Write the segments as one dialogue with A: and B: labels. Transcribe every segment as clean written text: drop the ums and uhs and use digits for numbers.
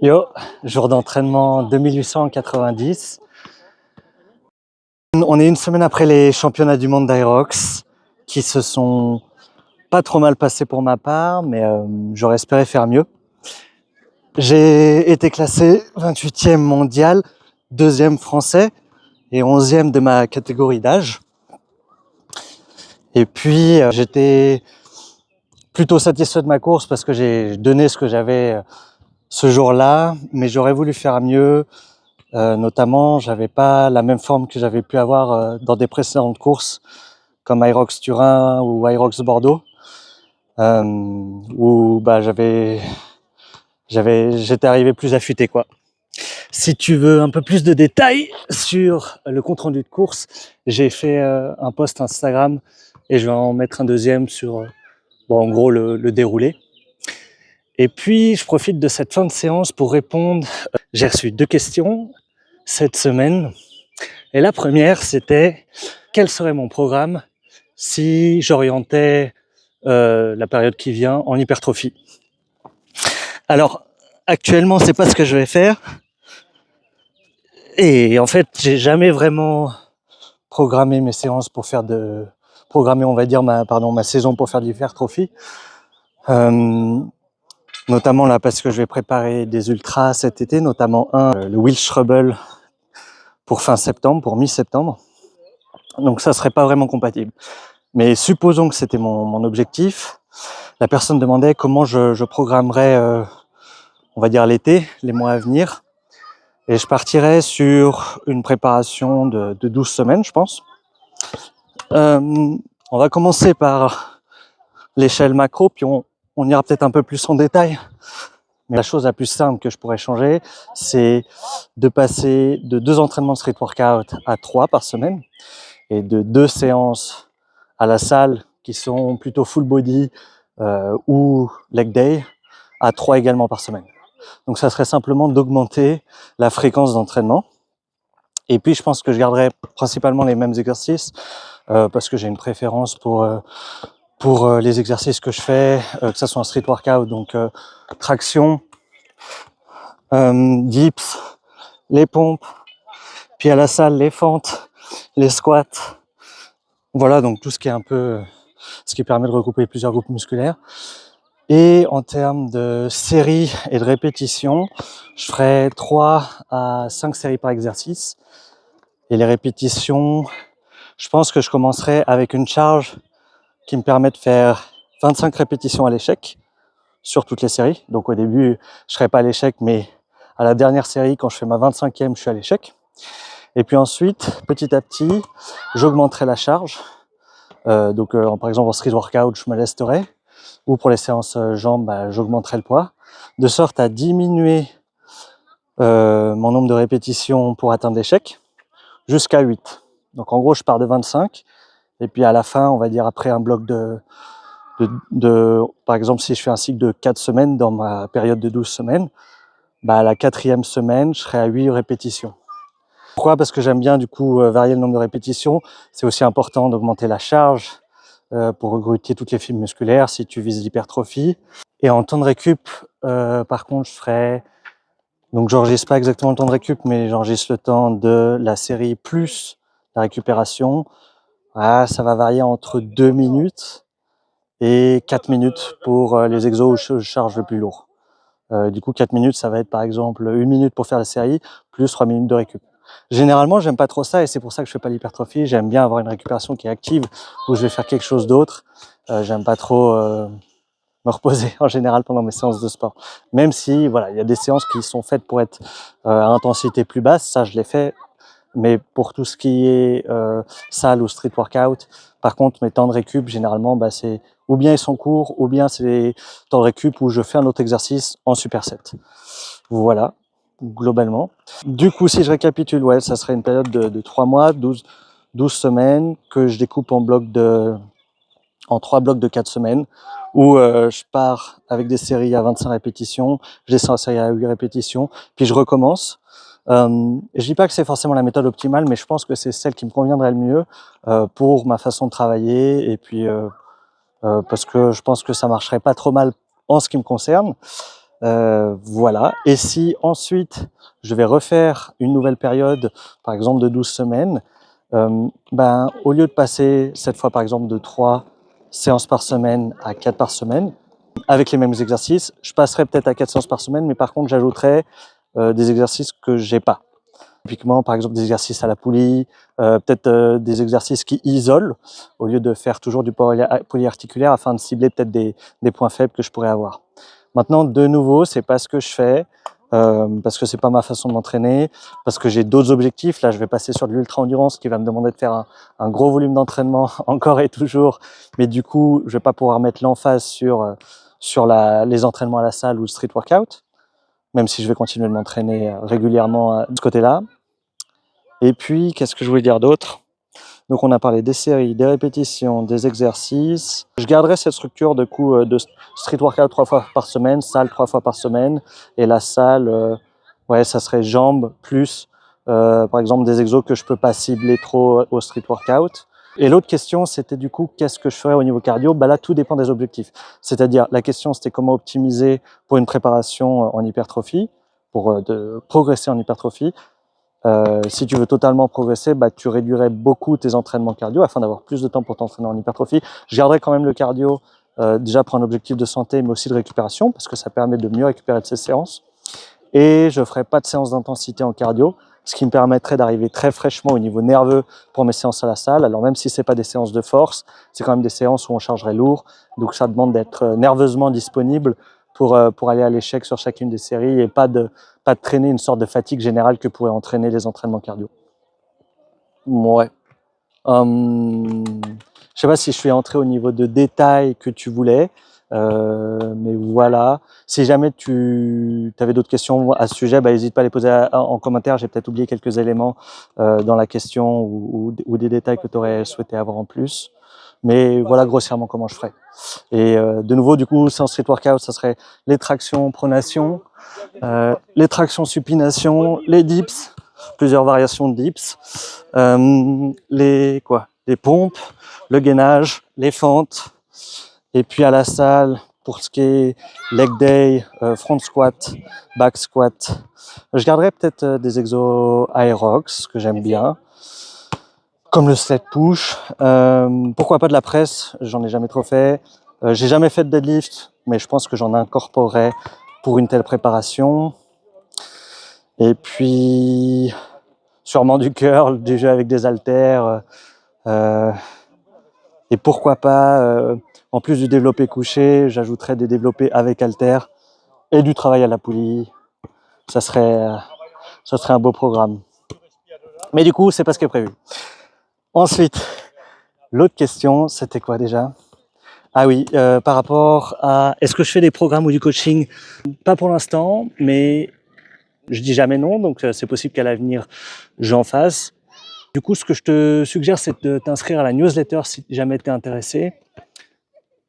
A: Yo, jour d'entraînement 2890. On est une semaine après les championnats du monde d'Aerox qui se sont pas trop mal passés pour ma part, mais j'aurais espéré faire mieux. J'ai été classé 28e mondial, 2e français et 11e de ma catégorie d'âge. Et puis j'étais plutôt satisfait de ma course parce que j'ai donné ce que j'avais ce jour-là, mais j'aurais voulu faire mieux. Notamment, j'avais pas la même forme que j'avais pu avoir dans des précédentes courses, comme Aerox Turin ou Aerox Bordeaux, où j'étais arrivé plus affûté, quoi. Si tu veux un peu plus de détails sur le compte-rendu de course, j'ai fait un post Instagram et je vais en mettre un deuxième sur, en gros, le déroulé. Et puis, je profite de cette fin de séance pour répondre. J'ai reçu 2 questions cette semaine. Et la première, c'était quel serait mon programme si j'orientais la période qui vient en hypertrophie. Alors, actuellement, c'est pas ce que je vais faire. Et en fait, j'ai jamais vraiment programmé mes séances pour faire on va dire, ma saison pour faire de l'hypertrophie. Notamment là, parce que je vais préparer des ultras cet été, notamment le Wildschrubel pour fin septembre, pour mi-septembre. Donc ça serait pas vraiment compatible. Mais supposons que c'était mon objectif. La personne demandait comment je programmerais, on va dire l'été, les mois à venir. Et je partirais sur une préparation de 12 semaines, je pense. On va commencer par l'échelle macro, puis on ira peut-être un peu plus en détail. Mais la chose la plus simple que je pourrais changer, c'est de passer de 2 entraînements de street workout à 3 par semaine et de 2 séances à la salle qui sont plutôt full body ou leg day à 3 également par semaine. Donc ça serait simplement d'augmenter la fréquence d'entraînement. Et puis je pense que je garderai principalement les mêmes exercices parce que j'ai une préférence pour les exercices que je fais, que ça soit en street workout, donc traction, dips, les pompes, puis à la salle les fentes, les squats. Voilà, donc tout ce qui est un peu ce qui permet de regrouper plusieurs groupes musculaires. Et en termes de séries et de répétitions, je ferai 3 à 5 séries par exercice. Et les répétitions, je pense que je commencerai avec une charge qui me permet de faire 25 répétitions à l'échec sur toutes les séries. Donc au début, je serai pas à l'échec, mais à la dernière série, quand je fais ma 25e, je suis à l'échec. Et puis ensuite, petit à petit, j'augmenterai la charge. Par exemple, en street workout, je me lesterai. Ou pour les séances jambes, j'augmenterai le poids. De sorte à diminuer mon nombre de répétitions pour atteindre l'échec jusqu'à 8. Donc en gros, je pars de 25. Et puis à la fin, on va dire après un bloc par exemple, si je fais un cycle de 4 semaines dans ma période de 12 semaines, à la 4e semaine, je serai à 8 répétitions. Pourquoi ? Parce que j'aime bien du coup varier le nombre de répétitions. C'est aussi important d'augmenter la charge pour regrouper toutes les fibres musculaires si tu vises l'hypertrophie. Et en temps de récup, par contre, donc j'enregistre pas exactement le temps de récup, mais j'enregistre le temps de la série plus la récupération. Ça va varier entre 2 minutes et 4 minutes pour les exos où je charge le plus lourd. Du coup, 4 minutes, ça va être par exemple 1 minute pour faire la série, plus 3 minutes de récup. Généralement, j'aime pas trop ça et c'est pour ça que je fais pas l'hypertrophie. J'aime bien avoir une récupération qui est active, où je vais faire quelque chose d'autre. J'aime pas trop me reposer en général pendant mes séances de sport. Même si, voilà, il y a des séances qui sont faites pour être à intensité plus basse, ça je l'ai fait. Mais pour tout ce qui est salle ou street workout, par contre, mes temps de récup, généralement, c'est ou bien ils sont courts, ou bien c'est des temps de récup où je fais un autre exercice en superset. Voilà, globalement. Du coup, si je récapitule, ça serait une période de 3 mois, 12 semaines, que je découpe en 3 blocs de 4 semaines, où je pars avec des séries à 25 répétitions, je descends en série à 8 répétitions, puis je recommence. Je dis pas que c'est forcément la méthode optimale, mais je pense que c'est celle qui me conviendrait le mieux pour ma façon de travailler et puis parce que je pense que ça marcherait pas trop mal en ce qui me concerne. Voilà. Et si ensuite je vais refaire une nouvelle période, par exemple de 12 semaines, au lieu de passer cette fois par exemple de 3 séances par semaine à 4 par semaine, avec les mêmes exercices, je passerai peut-être à 4 séances par semaine, mais par contre j'ajouterai des exercices que j'ai pas. Typiquement, par exemple, des exercices à la poulie, peut-être des exercices qui isolent, au lieu de faire toujours du polyarticulaire, afin de cibler peut-être des points faibles que je pourrais avoir. Maintenant, de nouveau, c'est pas ce que je fais, parce que c'est pas ma façon de m'entraîner, parce que j'ai d'autres objectifs. Là, je vais passer sur de l'ultra-endurance qui va me demander de faire un gros volume d'entraînement encore et toujours, mais du coup, je vais pas pouvoir mettre l'emphase sur les entraînements à la salle ou le street workout, même si je vais continuer de m'entraîner régulièrement de ce côté-là. Et puis, qu'est-ce que je voulais dire d'autre? Donc, on a parlé des séries, des répétitions, des exercices. Je garderai cette structure de street workout 3 fois par semaine, salle 3 fois par semaine. Et la salle, ça serait jambes plus, par exemple, des exos que je peux pas cibler trop au street workout. Et l'autre question, c'était du coup, qu'est-ce que je ferais au niveau cardio? Là, tout dépend des objectifs. C'est-à-dire, la question, c'était comment optimiser pour une préparation en hypertrophie, pour de progresser en hypertrophie. Si tu veux totalement progresser, tu réduirais beaucoup tes entraînements cardio afin d'avoir plus de temps pour t'entraîner en hypertrophie. Je garderai quand même le cardio, déjà pour un objectif de santé, mais aussi de récupération, parce que ça permet de mieux récupérer de ces séances. Et je ferai pas de séances d'intensité en cardio, ce qui me permettrait d'arriver très fraîchement au niveau nerveux pour mes séances à la salle. Alors même si c'est pas des séances de force, c'est quand même des séances où on chargerait lourd, donc ça demande d'être nerveusement disponible pour aller à l'échec sur chacune des séries et pas de traîner une sorte de fatigue générale que pourraient entraîner les entraînements cardio. Ouais. Je sais pas si je suis entré au niveau de détails que tu voulais, mais voilà. Si jamais tu avais d'autres questions à ce sujet, n'hésite pas à les poser en commentaire. J'ai peut-être oublié quelques éléments dans la question ou des détails que tu aurais souhaité avoir en plus. Mais voilà grossièrement comment je ferais. Et de nouveau, du coup, séance street workout, ça serait les tractions pronation, les tractions supination, les dips, plusieurs variations de dips, les pompes, le gainage, les fentes, et puis à la salle, pour ce qui est leg day, front squat, back squat, je garderai peut-être des exos aerox que j'aime bien, comme le sled push, pourquoi pas de la presse, j'en ai jamais trop fait, j'ai jamais fait de deadlift, mais je pense que j'en incorporerai pour une telle préparation. Et puis sûrement du curl, du jeu avec des haltères, et pourquoi pas, en plus du développé couché, j'ajouterais des développés avec haltères et du travail à la poulie. Ça serait un beau programme. Mais du coup, c'est pas ce qui est prévu. Ensuite, l'autre question, c'était quoi déjà? Ah oui, par rapport à est-ce que je fais des programmes ou du coaching? Pas pour l'instant, mais je dis jamais non, donc c'est possible qu'à l'avenir j'en fasse. Du coup, ce que je te suggère, c'est de t'inscrire à la newsletter si jamais tu es intéressé.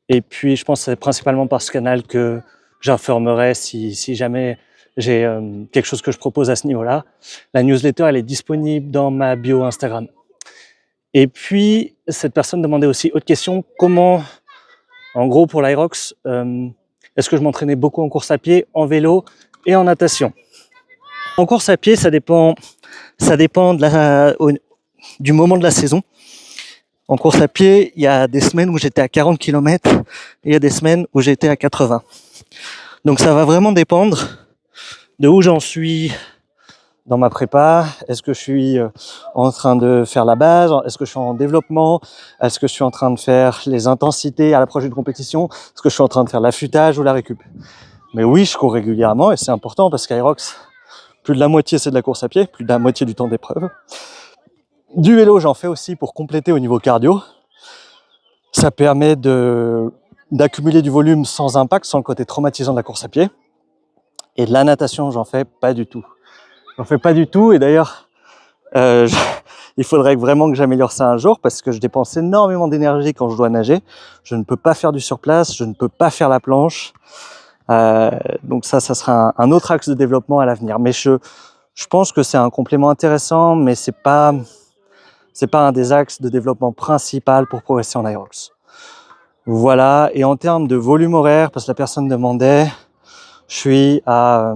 A: Et puis, je pense que c'est principalement par ce canal que j'informerai si jamais j'ai quelque chose que je propose à ce niveau-là. La newsletter, elle est disponible dans ma bio Instagram. Et puis, cette personne demandait aussi autre question, comment, en gros pour l'Aerox, est-ce que je m'entraînais beaucoup en course à pied, en vélo et en natation? En course à pied, ça dépend du moment de la saison. En course à pied, il y a des semaines où j'étais à 40 km et il y a des semaines où j'étais à 80. Donc ça va vraiment dépendre de où j'en suis dans ma prépa. Est-ce que je suis en train de faire la base? Est-ce que je suis en développement? Est-ce que je suis en train de faire les intensités à l'approche d'une compétition? Est-ce que je suis en train de faire l'affûtage ou la récup? Mais oui, je cours régulièrement et c'est important parce qu'Aerox, plus de la moitié c'est de la course à pied, plus de la moitié du temps d'épreuve. Du vélo, j'en fais aussi pour compléter au niveau cardio. Ça permet d'accumuler du volume sans impact, sans le côté traumatisant de la course à pied. Et de la natation, j'en fais pas du tout. J'en fais pas du tout et d'ailleurs, il faudrait vraiment que j'améliore ça un jour parce que je dépense énormément d'énergie quand je dois nager. Je ne peux pas faire du surplace, je ne peux pas faire la planche. Donc ça sera un autre axe de développement à l'avenir. Mais je pense que c'est un complément intéressant, mais c'est pas un des axes de développement principal pour progresser en Aerox. Voilà, et en termes de volume horaire, parce que la personne demandait, je suis à...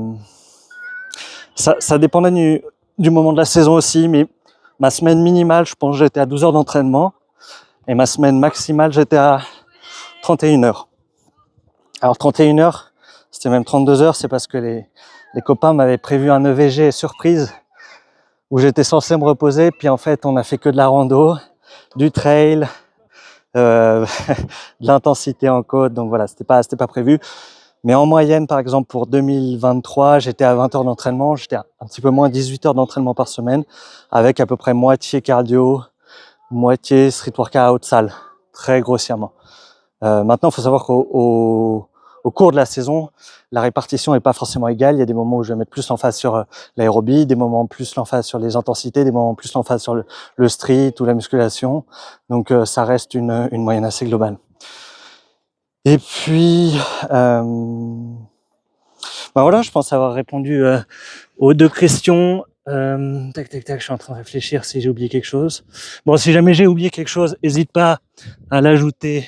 A: ça dépendait du moment de la saison aussi, mais ma semaine minimale, je pense que j'étais à 12 heures d'entraînement, et ma semaine maximale, j'étais à 31 heures. Alors 31 heures, c'était même 32 heures, c'est parce que les copains m'avaient prévu un EVG surprise, où j'étais censé me reposer, puis en fait, on a fait que de la rando, du trail, de l'intensité en côte, donc voilà, c'était pas prévu. Mais en moyenne, par exemple, pour 2023, j'étais à 20 heures d'entraînement, j'étais à un petit peu moins 18 heures d'entraînement par semaine, avec à peu près moitié cardio, moitié street workout salle, très grossièrement. Maintenant, il faut savoir qu'au cours de la saison, la répartition n'est pas forcément égale. Il y a des moments où je vais mettre plus l'emphase sur l'aérobie, des moments plus l'emphase sur les intensités, des moments plus l'emphase sur le street ou la musculation. Donc ça reste une moyenne assez globale. Et puis, voilà, je pense avoir répondu aux 2 questions. Tac, je suis en train de réfléchir si j'ai oublié quelque chose. Bon, si jamais j'ai oublié quelque chose, n'hésite pas à l'ajouter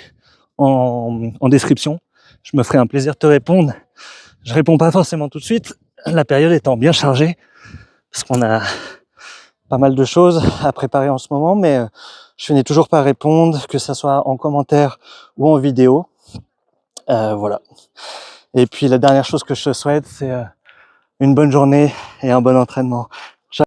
A: en description. Je me ferai un plaisir de te répondre. Je réponds pas forcément tout de suite, la période étant bien chargée, parce qu'on a pas mal de choses à préparer en ce moment, mais je finis toujours par répondre, que ça soit en commentaire ou en vidéo. Voilà. Et puis la dernière chose que je te souhaite, c'est une bonne journée et un bon entraînement.